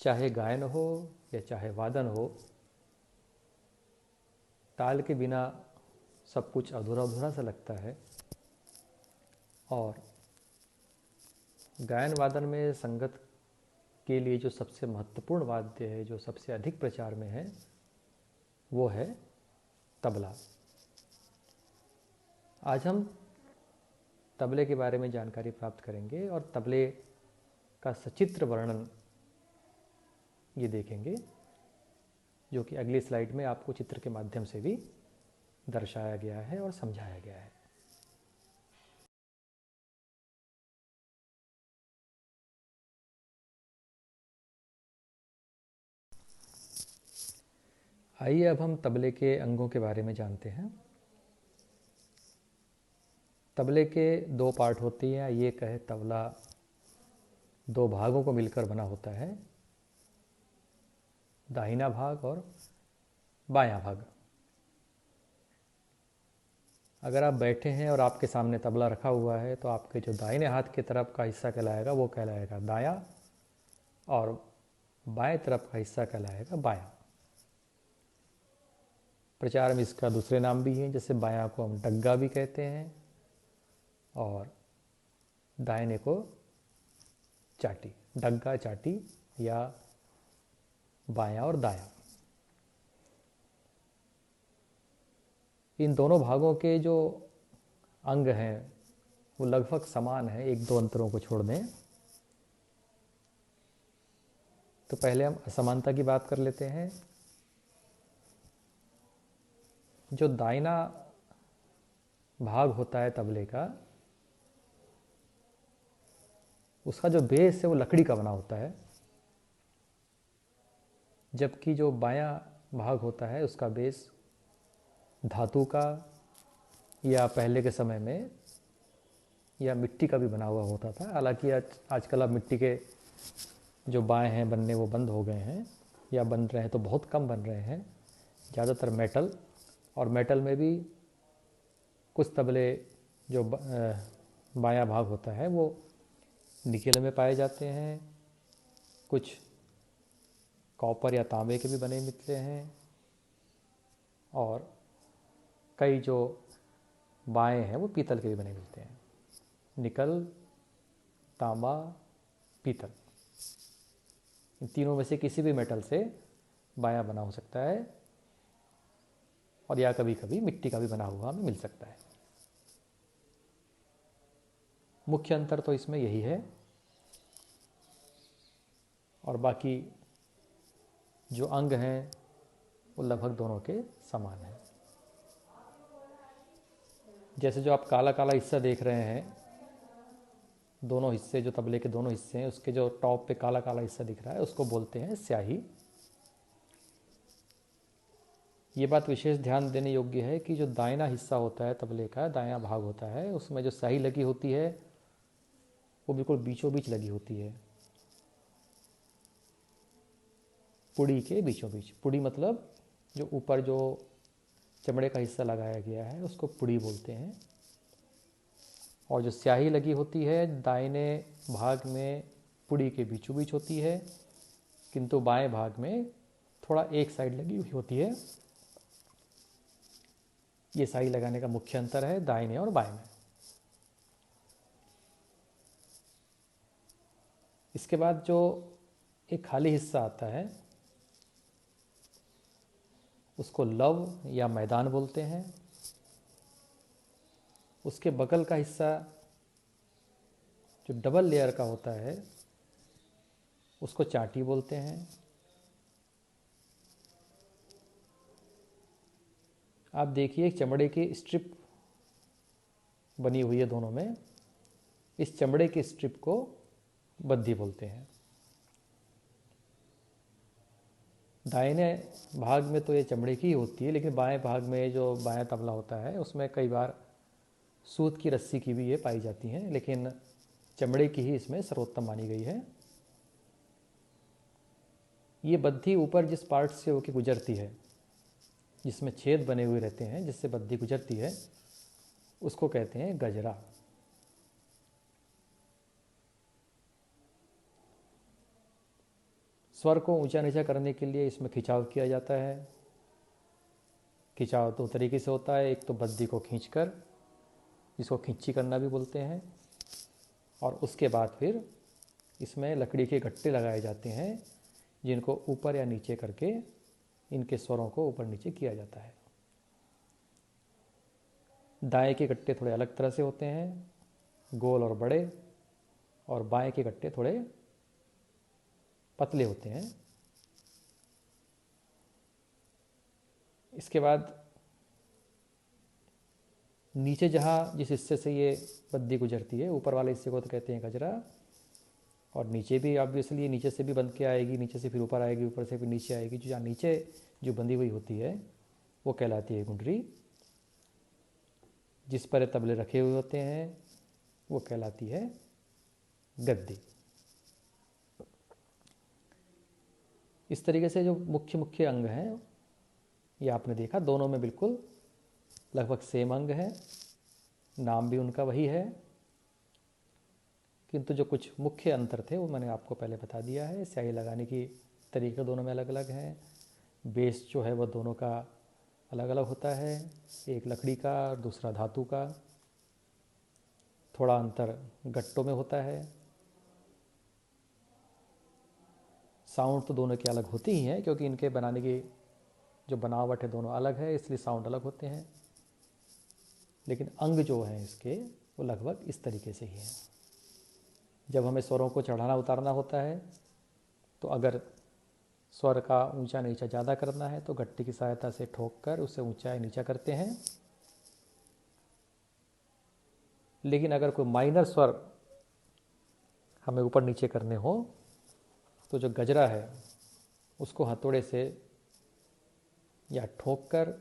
चाहे गायन हो या चाहे वादन हो, ताल के बिना सब कुछ अधूरा अधूरा सा लगता है। और गायन वादन में संगत के लिए जो सबसे महत्वपूर्ण वाद्य है, जो सबसे अधिक प्रचार में है, वो है तबला। आज हम तबले के बारे में जानकारी प्राप्त करेंगे और तबले का सचित्र वर्णन ये देखेंगे, जो कि अगली स्लाइड में आपको चित्र के माध्यम से भी दर्शाया गया है और समझाया गया है। आइए अब हम तबले के अंगों के बारे में जानते हैं। तबले के दो पार्ट होती हैं। ये कहे तबला दो भागों को मिलकर बना होता है, दाहिना भाग और बायां भाग। अगर आप बैठे हैं और आपके सामने तबला रखा हुआ है तो आपके जो दाहिने हाथ की तरफ का हिस्सा कहलाएगा वो कहलाएगा दायां, और बाएं तरफ का हिस्सा कहलाएगा बायां। प्रचार में इसका दूसरे नाम भी हैं, जैसे बायां को हम डग्गा भी कहते हैं और दाहिने को चाटी, डग्गा चाटी या बायां और दायां। इन दोनों भागों के जो अंग हैं वो लगभग समान है, एक दो अंतरों को छोड़ दें। तो पहले हम असमानता की बात कर लेते हैं। जो दाहिना भाग होता है तबले का, उसका जो बेस है वो लकड़ी का बना होता है, जबकि जो बायां भाग होता है उसका बेस धातु का या पहले के समय में या मिट्टी का भी बना हुआ होता था। हालांकि आजकल अब मिट्टी के जो बाएं हैं बनने वो बंद हो गए हैं, या बन रहे हैं तो बहुत कम बन रहे हैं, ज़्यादातर मेटल। और मेटल में भी कुछ तबले जो बायां भाग होता है वो निकेल में पाए जाते हैं, कुछ कॉपर या तांबे के भी बने मिलते हैं, और कई जो बाएं हैं वो पीतल के भी बने मिलते हैं। निकल, तांबा, पीतल, इन तीनों में से किसी भी मेटल से बायां बना हो सकता है, और या कभी कभी मिट्टी का भी बना हुआ हमें मिल सकता है। मुख्य अंतर तो इसमें यही है, और बाकी जो अंग हैं वो लगभग दोनों के समान हैं। जैसे जो आप काला काला हिस्सा देख रहे हैं, दोनों हिस्से जो तबले के दोनों हिस्से हैं उसके जो टॉप पे काला काला हिस्सा दिख रहा है उसको बोलते हैं स्याही। ये बात विशेष ध्यान देने योग्य है कि जो दाहिना हिस्सा होता है तबले का, दायां भाग होता है, उसमें जो स्याही लगी होती है वो बिल्कुल बीचों बीच लगी होती है, पुड़ी के बीचों बीच। पुड़ी मतलब जो ऊपर जो चमड़े का हिस्सा लगाया गया है उसको पुड़ी बोलते हैं। और जो स्याही लगी होती है दाहिने भाग में पुड़ी के बीचों बीच होती है, किंतु बाएं भाग में थोड़ा एक साइड लगी हुई होती है। ये स्याही लगाने का मुख्य अंतर है दाहिने और बाएं में। इसके बाद जो एक खाली हिस्सा आता है उसको लव या मैदान बोलते हैं। उसके बगल का हिस्सा जो डबल लेयर का होता है उसको चाटी बोलते हैं। आप देखिए चमड़े की स्ट्रिप बनी हुई है दोनों में, इस चमड़े की स्ट्रिप को बद्धी बोलते हैं। दाहिने भाग में तो ये चमड़े की ही होती है, लेकिन बाएं भाग में जो बायां तबला होता है उसमें कई बार सूत की रस्सी की भी ये पाई जाती हैं, लेकिन चमड़े की ही इसमें सर्वोत्तम मानी गई है। ये बद्धी ऊपर जिस पार्ट से होकर गुजरती है, जिसमें छेद बने हुए रहते हैं जिससे बद्धी गुजरती है, उसको कहते हैं गजरा। स्वर को ऊंचा नीचा करने के लिए इसमें खिंचाव किया जाता है। खिंचाव दो तरीके से होता है, एक तो बद्दी को खींचकर, जिसको खिंची करना भी बोलते हैं, और उसके बाद फिर इसमें लकड़ी के गट्टे लगाए जाते हैं जिनको ऊपर या नीचे करके इनके स्वरों को ऊपर नीचे किया जाता है। दाएं के गट्टे थोड़े अलग तरह से होते हैं, गोल और बड़े, और बाएं के गट्टे थोड़े पतले होते हैं। इसके बाद नीचे जहाँ जिस हिस्से से ये बद्दी गुजरती है, ऊपर वाले हिस्से को तो कहते हैं गजरा, और नीचे भी ऑब्वियसली नीचे से भी बंध के आएगी, नीचे से फिर ऊपर आएगी, ऊपर से फिर नीचे आएगी। जो जहाँ नीचे जो बंधी हुई होती है वो कहलाती है गुंडरी। जिस पर तबले रखे हुए होते हैं वो कहलाती है गद्दी। इस तरीके से जो मुख्य मुख्य अंग हैं ये आपने देखा, दोनों में बिल्कुल लगभग सेम अंग है, नाम भी उनका वही है, किंतु जो कुछ मुख्य अंतर थे वो मैंने आपको पहले बता दिया है। स्याही लगाने की तरीके दोनों में अलग अलग हैं, बेस जो है वह दोनों का अलग अलग होता है, एक लकड़ी का और दूसरा धातु का। थोड़ा अंतर गट्टों में होता है। साउंड तो दोनों के अलग होती ही हैं, क्योंकि इनके बनाने की जो बनावट है दोनों अलग है, इसलिए साउंड अलग होते हैं। लेकिन अंग जो हैं इसके वो लगभग इस तरीके से ही हैं। जब हमें स्वरों को चढ़ाना उतारना होता है तो अगर स्वर का ऊंचा नीचा ज़्यादा करना है तो गट्टे की सहायता से ठोक कर उसे ऊंचा या नीचा करते हैं। लेकिन अगर कोई माइनर स्वर हमें ऊपर नीचे करने हो तो जो गजरा है उसको हथौड़े से या ठोक कर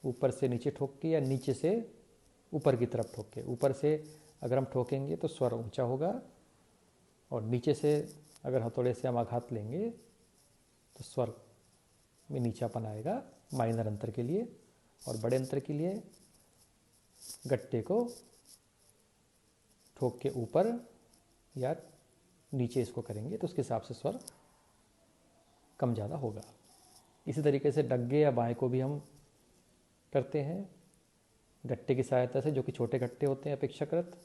ऊपर से नीचे ठोक के, या नीचे से ऊपर की तरफ ठोक के। ऊपर से अगर हम ठोकेंगे तो स्वर ऊंचा होगा, और नीचे से अगर हथौड़े से हम आघात लेंगे तो स्वर में नीचापन आएगा माइनर अंतर के लिए। और बड़े अंतर के लिए गट्टे को ठोक के ऊपर या नीचे इसको करेंगे तो उसके हिसाब से स्वर कम ज़्यादा होगा। इसी तरीके से डग्गे या बाएं को भी हम करते हैं गट्टे की सहायता से, जो कि छोटे गट्टे होते हैं अपेक्षाकृत।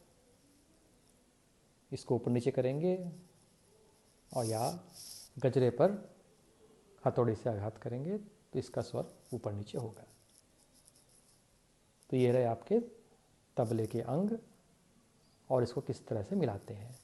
इसको ऊपर नीचे करेंगे और या गजरे पर हथौड़ी से आघात करेंगे तो इसका स्वर ऊपर नीचे होगा। तो ये रहे आपके तबले के अंग और इसको किस तरह से मिलाते हैं।